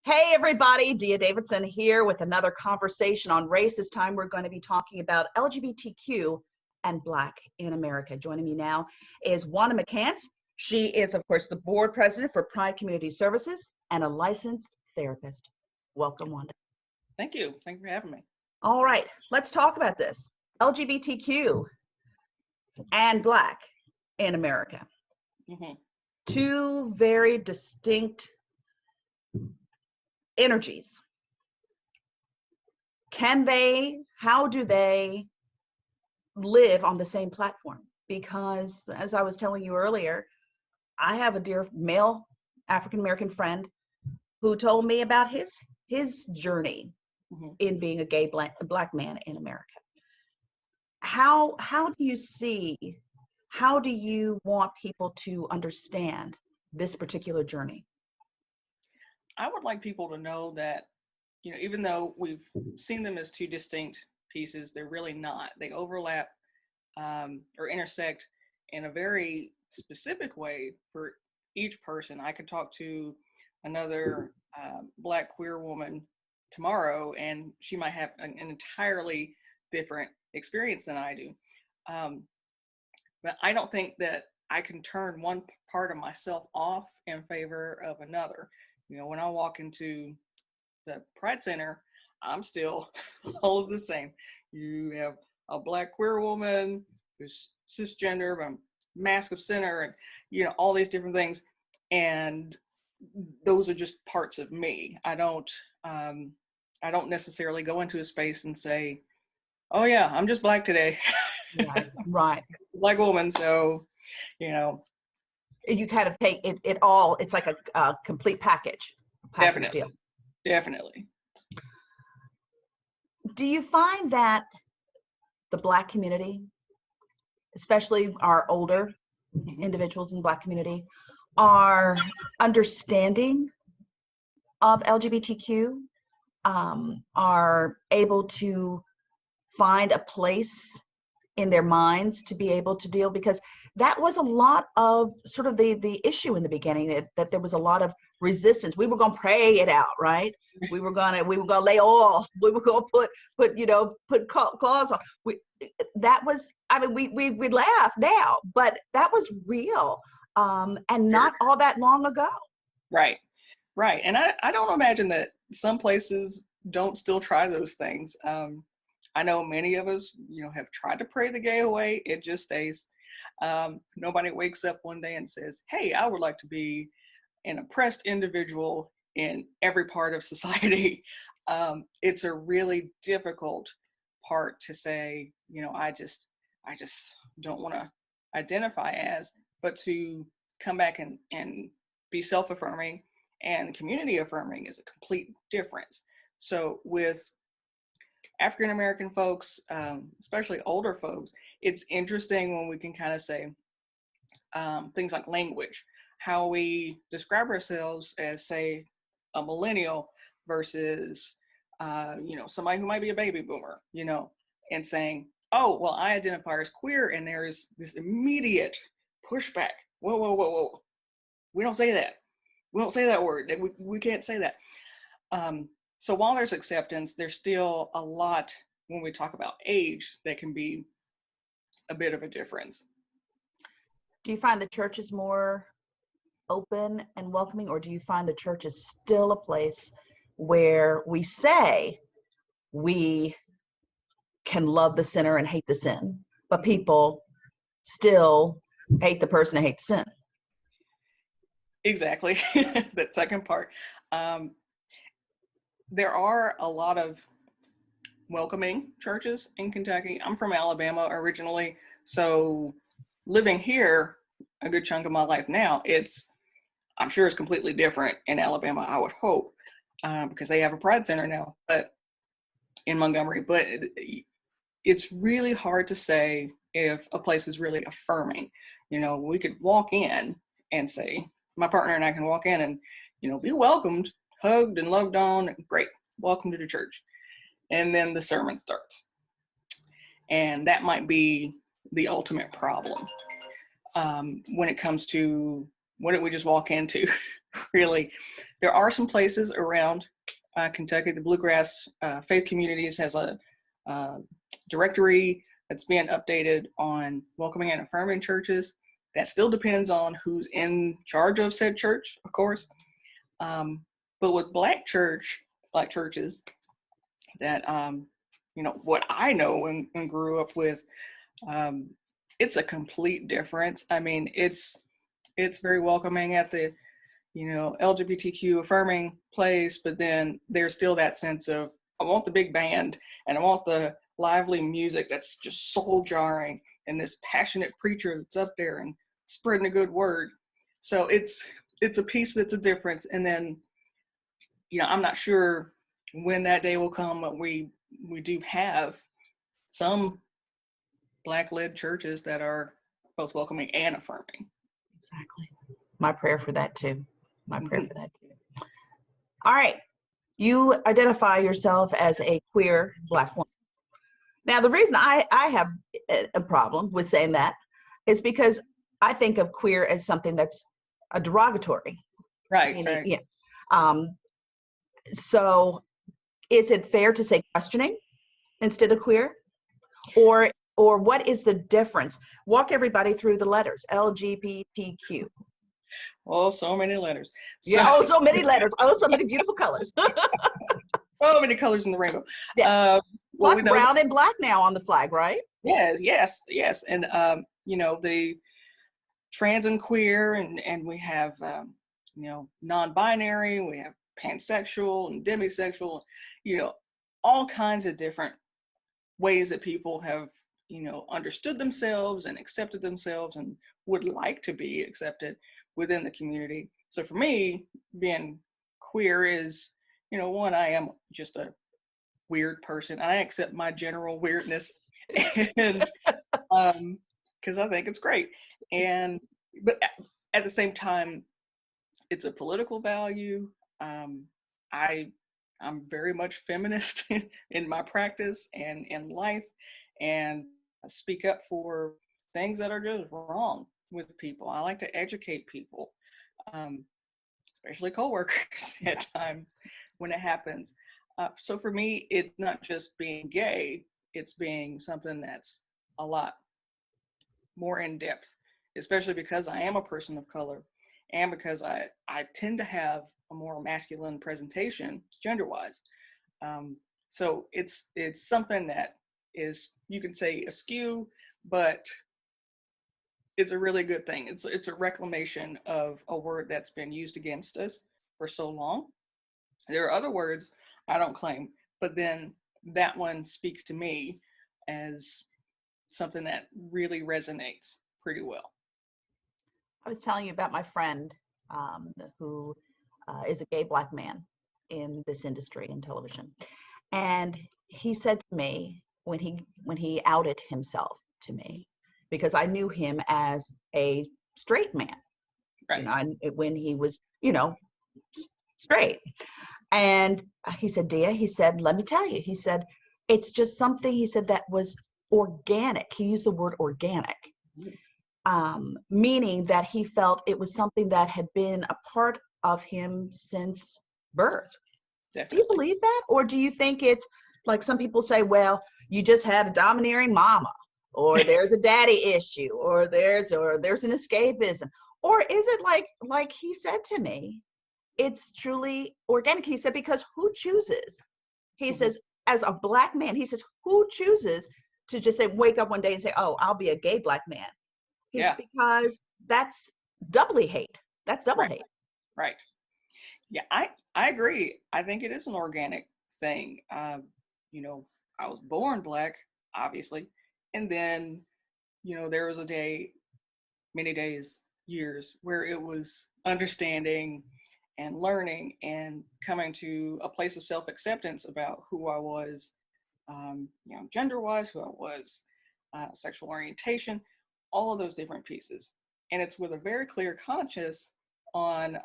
Hey everybody, Dia Davidson here with another conversation on race. This time we're going to be talking about LGBTQ and Black in America. Joining me now is Wanda McCants. She is, of course, the board president for Pride Community Services and a licensed therapist. Welcome, Wanda. Thank you. Thank you for having me. All right, let's talk about this. LGBTQ and Black in America. Mm-hmm. Two very distinct energies. How do they live on the same platform? Because as I was telling you earlier, I have a dear male African-American friend who told me about his journey in being a gay black man in America. How do you want people to understand this particular journey? I would like people to know that, even though we've seen them as two distinct pieces, they're really not. They overlap or intersect in a very specific way for each person. I could talk to another Black queer woman tomorrow, and she might have an entirely different experience than I do. But I don't think that I can turn one part of myself off in favor of another. When I walk into the Pride Center, I'm still all of the same. You have a Black queer woman who's cisgender, but mask of center, and all these different things. And those are just parts of me. I don't necessarily go into a space and say, "Oh yeah, I'm just Black today." Right. Black woman, so you kind of take it all. It's like a complete package deal. Definitely. Do you find that the Black community, especially our older individuals in the Black community, are understanding of LGBTQ, are able to find a place in their minds to be able to deal? Because that was a lot of sort of the issue in the beginning, that there was a lot of resistance. We were going to pray it out, right? We were going to lay oil. We were going to put claws on. We laugh now, but that was real, and not all that long ago. Right. And I don't imagine that some places don't still try those things. I know many of us, have tried to pray the gay away. It just stays. Nobody wakes up one day and says, "Hey, I would like to be an oppressed individual in every part of society." It's a really difficult part to say, I just don't want to identify as, but to come back and be self-affirming and community affirming is a complete difference. So with African-American folks, especially older folks, it's interesting when we can kind of say things like language, how we describe ourselves as, say, a millennial versus, somebody who might be a baby boomer, and saying, "Oh, well, I identify as queer," and there's this immediate pushback. Whoa. We don't say that. We don't say that word. We can't say that. So while there's acceptance, there's still a lot when we talk about age that can be a bit of a difference. Do you find the church is more open and welcoming, or do you find the church is still a place where we say we can love the sinner and hate the sin, but people still hate the person and hate the sin? Exactly. That second part. There are a lot of welcoming churches in Kentucky. I'm from Alabama originally, so living here a good chunk of my life now, I'm sure it's completely different in Alabama, I would hope, because they have a Pride Center now, but in Montgomery. But it's really hard to say if a place is really affirming. We could walk in and say, my partner and I can walk in and, be welcomed, hugged and loved on. Great. Welcome to the church. And then the sermon starts. And that might be the ultimate problem when it comes to what did we just walk into? really. There are some places around Kentucky. The Bluegrass Faith Communities has a directory that's being updated on welcoming and affirming churches. That still depends on who's in charge of said church, of course. But with black churches that, what I know and grew up with, it's a complete difference. I mean, it's very welcoming at the, LGBTQ affirming place, but then there's still that sense of, I want the big band and I want the lively music that's just soul jarring and this passionate preacher that's up there and spreading a good word. So it's a piece that's a difference. And then, I'm not sure when that day will come, but we do have some Black-led churches that are both welcoming and affirming. Exactly. My prayer for that too. All right. You identify yourself as a queer Black woman. Now, the reason I have a problem with saying that is because I think of queer as something that's a derogatory. Right. Right. Yeah. So is it fair to say questioning instead of queer? Or what is the difference? Walk everybody through the letters. LGBTQ. Oh, so many letters. So many letters. Oh, so many beautiful colors. So many colors in the rainbow. Yes. Plus brown and black now on the flag, right? Yes. And, the trans and queer, and we have, non-binary, we have pansexual and demisexual, all kinds of different ways that people have, understood themselves and accepted themselves and would like to be accepted within the community. So for me, being queer is, one, I am just a weird person. I accept my general weirdness, and because I think it's great. But at the same time, it's a political value. I'm very much feminist in my practice and in life, and I speak up for things that are just wrong with people. I like to educate people, especially coworkers at times when it happens. So for me, it's not just being gay, it's being something that's a lot more in depth, especially because I am a person of color and because I tend to have a more masculine presentation gender-wise. So it's something that is, you can say, askew, but it's a really good thing. It's a reclamation of a word that's been used against us for so long. There are other words I don't claim, but then that one speaks to me as something that really resonates pretty well. I was telling you about my friend who is a gay Black man in this industry in television. And he said to me when he outed himself to me, because I knew him as a straight man, Right. When he was, straight. And he said, Dia, he said, let me tell you, he said, it's just something, he said, that was organic. He used the word organic, meaning that he felt it was something that had been a part of him since birth. Definitely. Do you believe that? Or do you think it's like some people say, well, you just had a domineering mama, or there's a daddy issue, or there's an escapism? Or is it like he said to me, it's truly organic? He said, because who chooses? He says, as a Black man, he says, who chooses to just say, wake up one day and say, oh, I'll be a gay Black man? Because that's doubly hate. That's double hate. Right. Yeah, I agree. I think it is an organic thing. I was born Black, obviously. And then, there was a day, many days, years, where it was understanding and learning and coming to a place of self-acceptance about who I was, gender-wise, who I was, sexual orientation, all of those different pieces. And it's with a very clear conscience on,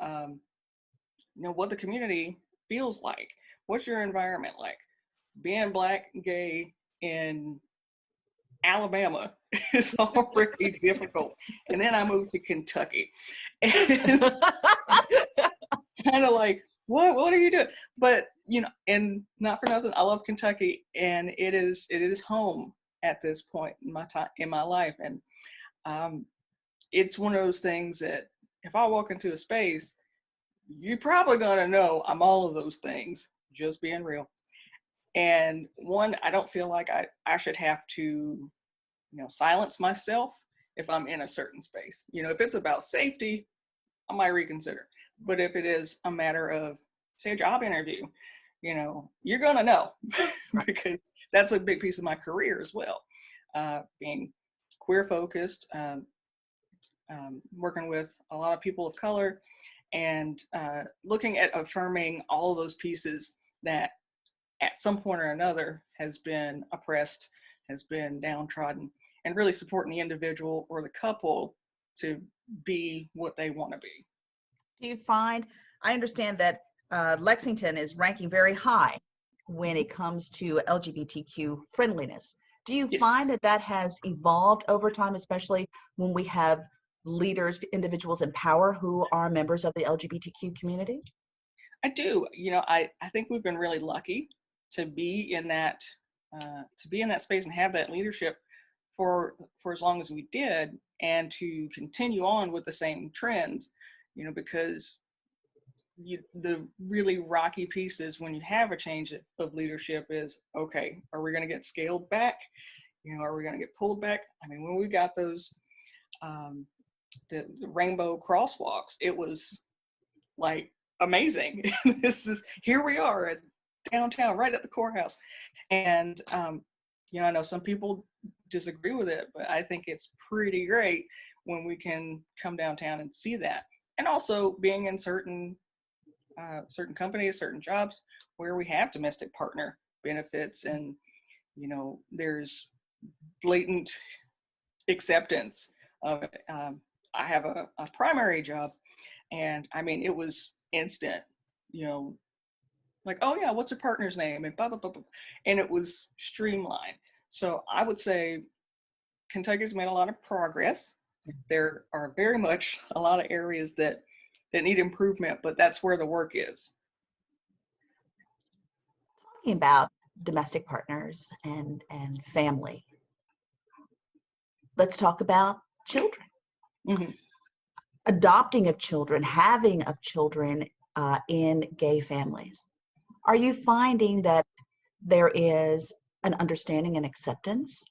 what the community feels like. What's your environment like? Being Black, gay in Alabama is already difficult. And then I moved to Kentucky. And kind of like, what are you doing? But and not for nothing, I love Kentucky, and it is home at this point in my time in my life, and it's one of those things that if I walk into a space, you're probably gonna know I'm all of those things, just being real. And one, I don't feel like I should have to, silence myself if I'm in a certain space. If it's about safety, I might reconsider. But if it is a matter of, say, a job interview, you're gonna know because that's a big piece of my career as well. Being queer focused, working with a lot of people of color, and looking at affirming all of those pieces that at some point or another has been oppressed, has been downtrodden, and really supporting the individual or the couple to be what they want to be. Do you find, I understand that Lexington is ranking very high when it comes to LGBTQ friendliness. Do you Yes, find that that has evolved over time, especially when we have leaders, individuals in power who are members of the LGBTQ community? I do. I think we've been really lucky to be in that space and have that leadership for as long as we did, and to continue on with the same trends. Because the really rocky pieces when you have a change of leadership is, okay, are we going to get scaled back? Are we going to get pulled back? I mean, when we got those the rainbow crosswalks, it was like amazing. Here we are at downtown, right at the courthouse. And I know some people disagree with it, but I think it's pretty great when we can come downtown and see that. And also being in certain companies, certain jobs where we have domestic partner benefits, and there's blatant acceptance of it. I have a primary job, and I mean, it was instant, like, oh yeah, what's a partner's name, and blah, blah, blah, blah. And it was streamlined. So I would say Kentucky's made a lot of progress. There are very much a lot of areas that need improvement, but that's where the work is. Talking about domestic partners and family, let's talk about children. Mm-hmm. Adopting of children, having of children in gay families. Are you finding that there is an understanding and acceptance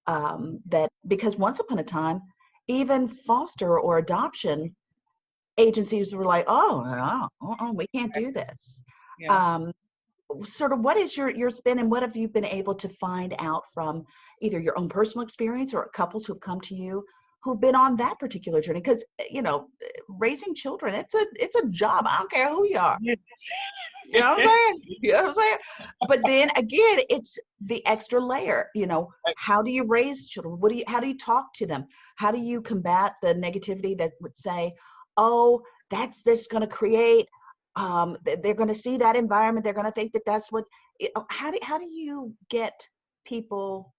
that, because once upon a time, even foster or adoption agencies were like, oh, no, we can't do this. Yeah. Um, Sort of, what is your spin, and what have you been able to find out from either your own personal experience or couples who have come to you who've been on that particular journey? Because raising children, it's a job. I don't care who you are. You know what I'm saying? You know what I'm saying? But then again, it's the extra layer. How do you raise children? How do you talk to them? How do you combat the negativity that would say, oh, that's this going to create, they're going to see that environment, they're going to think that that's what, how do you get people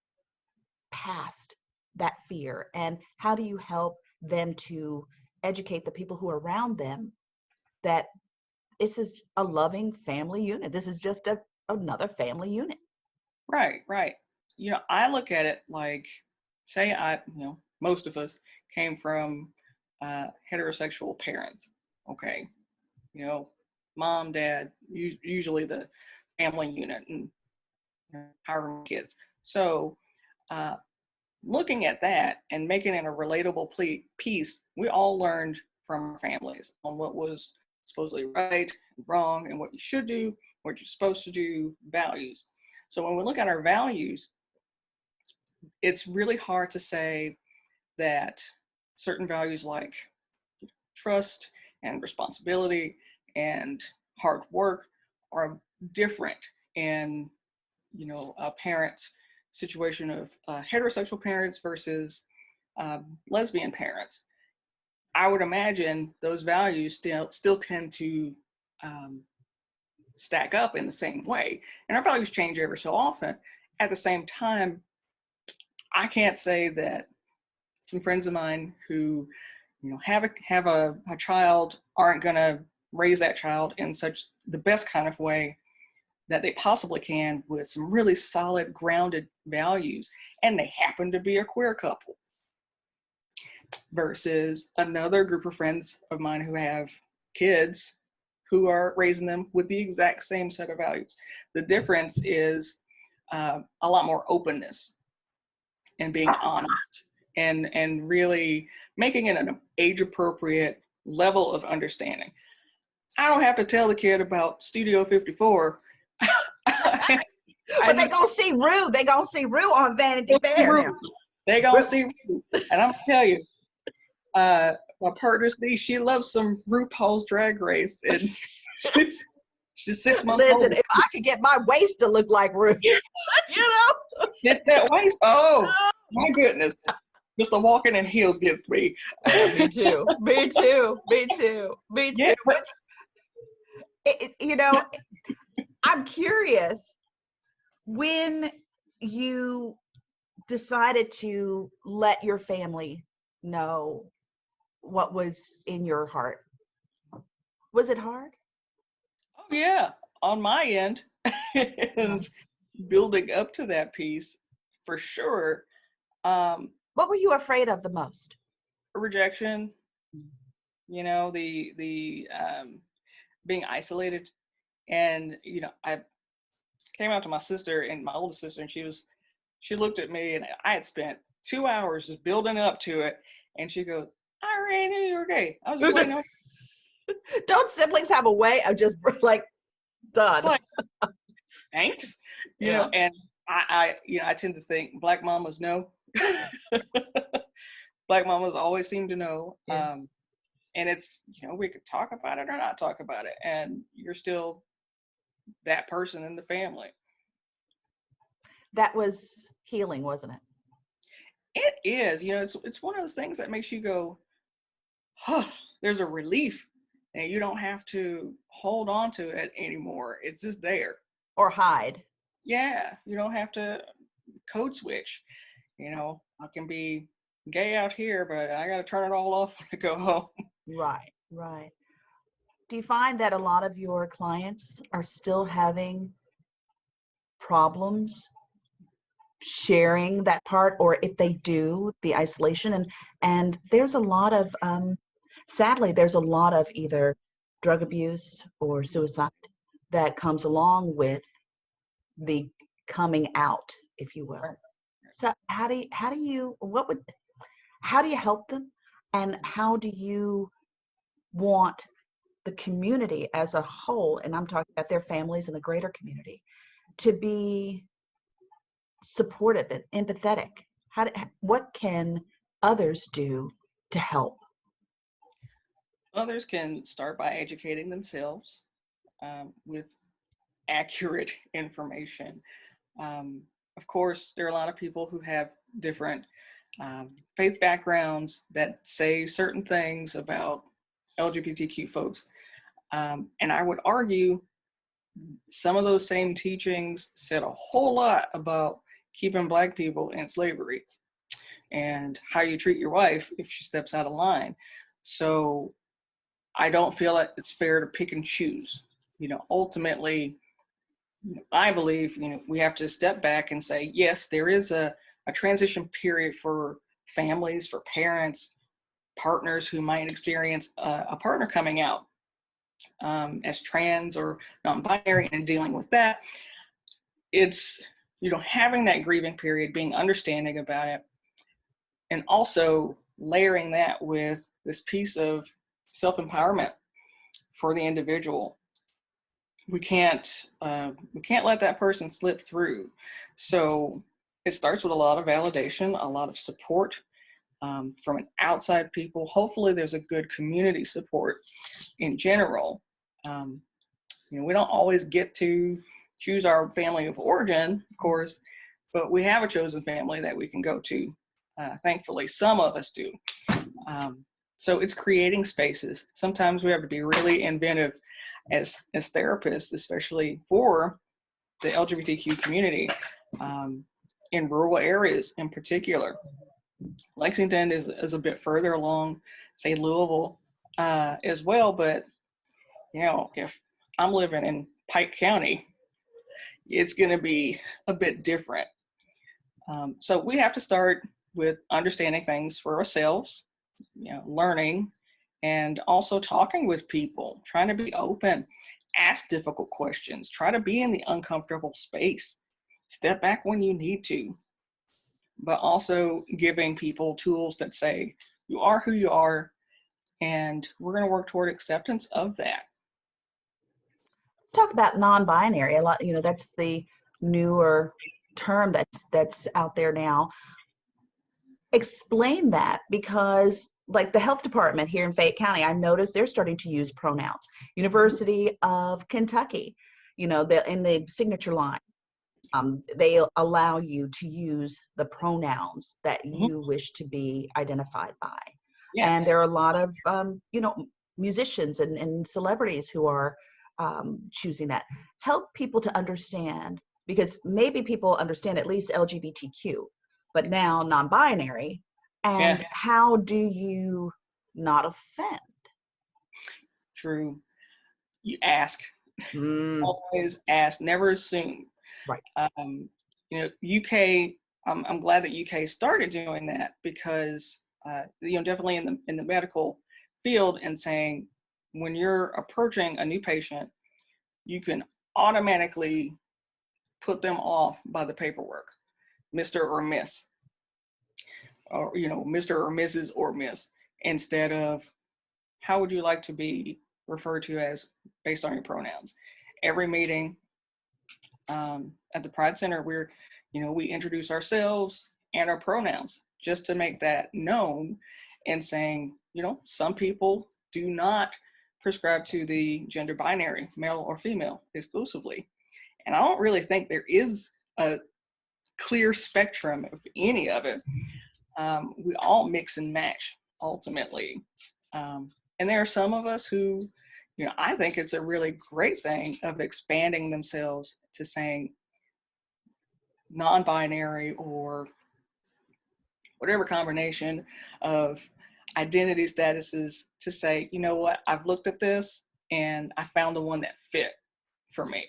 past that fear, and how do you help them to educate the people who are around them that this is a loving family unit. This is just another family unit. Right, right. I look at it like, say most of us came from heterosexual parents. Okay. Mom, dad, usually the family unit, and however many kids. So looking at that and making it a relatable piece, we all learned from our families on what was supposedly right, wrong, and what you should do, what you're supposed to do, values. So when we look at our values, it's really hard to say that certain values like trust and responsibility and hard work are different in a parent's situation of heterosexual parents versus lesbian parents. I would imagine those values still tend to stack up in the same way, and our values change every so often. At the same time, I can't say that some friends of mine who have a child aren't gonna raise that child in such the best kind of way that they possibly can with some really solid, grounded values. And they happen to be a queer couple versus another group of friends of mine who have kids who are raising them with the exact same set of values. The difference is a lot more openness and being honest and really making it an age appropriate level of understanding. I don't have to tell the kid about Studio 54. But they gonna see Rue. They gonna see Rue on Vanity Fair now. They gonna see Rue. And I'm gonna tell you, my partner Steve, she loves some RuPaul's Drag Race, and she's 6 months old. Listen, if I could get my waist to look like Rue, you know, Get that waist. Oh my goodness. Just the walking in heels gets me. Me too. Me too. Me too. Me too. Yeah. But, you know, I'm curious, when you decided to let your family know what was in your heart, was it hard? Oh yeah, on my end. And building up to that piece, for sure. What were you afraid of the most? Rejection, you know, the being isolated. And you know, I came out to my sister and my oldest sister, and she looked at me, and I had spent 2 hours just building up to it, and she goes, I already knew you were gay. I was just waiting on. Don't siblings have a way of just like done? It's like, thanks, you know. And I you know, I tend to think Black mamas know. Black mamas always seem to know. And it's, you know, we could talk about it or not talk about it, and you're still that person in the family. That was healing, wasn't it? It is, you know, it's one of those things that makes you go, huh, there's a relief, and you don't have to hold on to it anymore. It's just there. Or hide. Yeah, you don't have to code switch. You know, I can be gay out here, but I got to turn it all off when I go home. Right, right. Do you find that a lot of your clients are still having problems sharing that part, or if they do, the isolation? And there's a lot of sadly, there's a lot of either drug abuse or suicide that comes along with the coming out, if you will. So how do you help them, and how do you want the community as a whole, and I'm talking about their families and the greater community, to be supportive and empathetic? What can others do to help? Others can start by educating themselves with accurate information. Of course, there are a lot of people who have different faith backgrounds that say certain things about LGBTQ folks. And I would argue some of those same teachings said a whole lot about keeping Black people in slavery and how you treat your wife if she steps out of line. So I don't feel like it's fair to pick and choose. You know, ultimately, I believe, you know, we have to step back and say, yes, there is a transition period for families, for parents, partners who might experience a partner coming out as trans or non-binary and dealing with that. It's, you know, having that grieving period, being understanding about it, and also layering that with this piece of self-empowerment for the individual. We can't let that person slip through. So it starts with a lot of validation, a lot of support from an outside people. Hopefully there's a good community support in general. You know, we don't always get to choose our family of origin, of course, but we have a chosen family that we can go to. Thankfully, some of us do. So it's creating spaces. Sometimes we have to be really inventive as therapists, especially for the LGBTQ community in rural areas in particular. Lexington is a bit further along, say Louisville as well, but If I'm living in Pike County, it's going to be a bit different. So we have to start with understanding things for ourselves, learning, and also talking with people, trying to be open, ask difficult questions, try to be in the uncomfortable space, step back when you need to, but also giving people tools that say, you are who you are, and we're going to work toward acceptance of that. Let's talk about non-binary. A lot, that's the newer term that's out there now. Explain that, because like the health department here in Fayette County, I noticed they're starting to use pronouns. University of Kentucky, in the signature line, they allow you to use the pronouns that you wish to be identified by. Yeah. And there are a lot of musicians and celebrities who are choosing that. Help people to understand, because maybe people understand at least LGBTQ, but Yes. now non-binary. And Yeah. how do you not offend? True. You ask. Always ask, never assume. Right. UK, I'm glad that UK started doing that, because definitely in the medical field, and saying when you're approaching a new patient, you can automatically put them off by the paperwork, Mr. or Miss, or Mr. or Mrs. or Miss, instead of how would you like to be referred to as based on your pronouns. Every meeting at the Pride Center, we introduce ourselves and our pronouns, just to make that known, and saying, some people do not prescribe to the gender binary, male or female exclusively. And I don't really think there is a clear spectrum of any of it. We all mix and match ultimately. And there are some of us who, I think it's a really great thing of expanding themselves to saying non-binary, or whatever combination of identity statuses, to say, you know what, I've looked at this and I found the one that fit for me.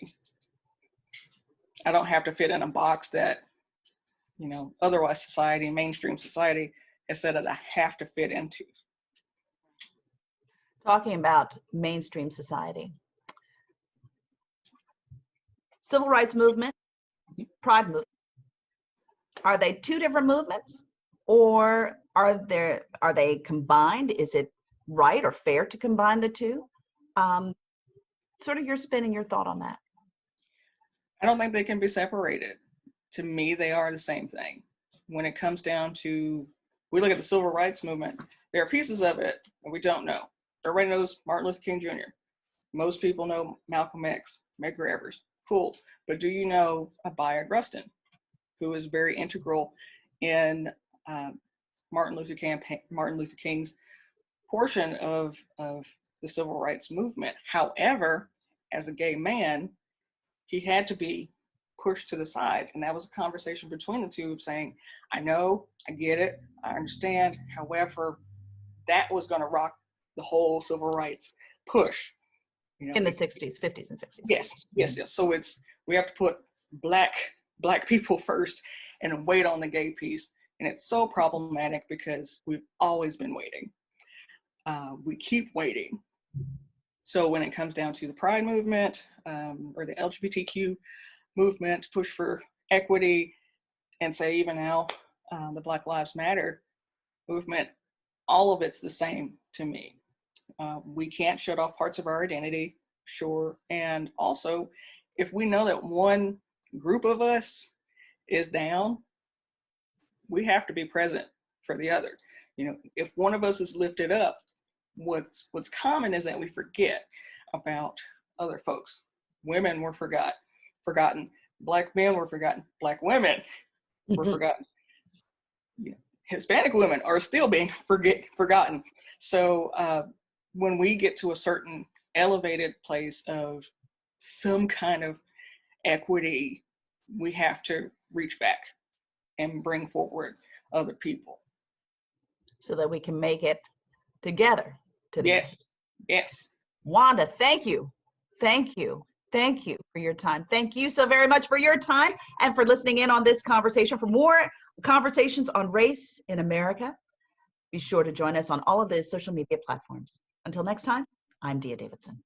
I don't have to fit in a box that, otherwise society, mainstream society, has said that I have to fit into. Talking about mainstream society, civil rights movement, pride movement, are they two different movements, or are they combined? Is it right or fair to combine the two? Sort of your spin and your thought on that. I don't think they can be separated. To me, they are the same thing. When it comes down to, we look at the civil rights movement, there are pieces of it that we don't know. Everybody knows Martin Luther King Jr. Most people know Malcolm X, Medgar Evers. Cool. But do you know Bayard Rustin, who is very integral in Martin Luther King's portion of the civil rights movement? However, as a gay man, he had to be pushed to the side. And that was a conversation between the two, saying, I know, I get it, I understand. However, that was going to rock the whole civil rights push. In the 60s, 50s, and 60s. Yes. So we have to put black people first and wait on the gay piece. And it's so problematic, because we've always been waiting. We keep waiting. So when it comes down to the Pride movement, or the LGBTQ movement, push for equity, and say even now the Black Lives Matter movement, all of it's the same to me. We can't shut off parts of our identity, sure. And also, if we know that one group of us is down, we have to be present for the other. If one of us is lifted up, what's common is that we forget about other folks. Women were forgotten. Black men were forgotten. Black women were forgotten. Hispanic women are still being forgotten. So when we get to a certain elevated place of some kind of equity, we have to reach back and bring forward other people, so that we can make it together to the yes. Wanda, thank you. Thank you. Thank you for your time. Thank you so very much for your time and for listening in on this conversation. For more conversations on race in America, be sure to join us on all of the social media platforms. Until next time, I'm Dia Davidson.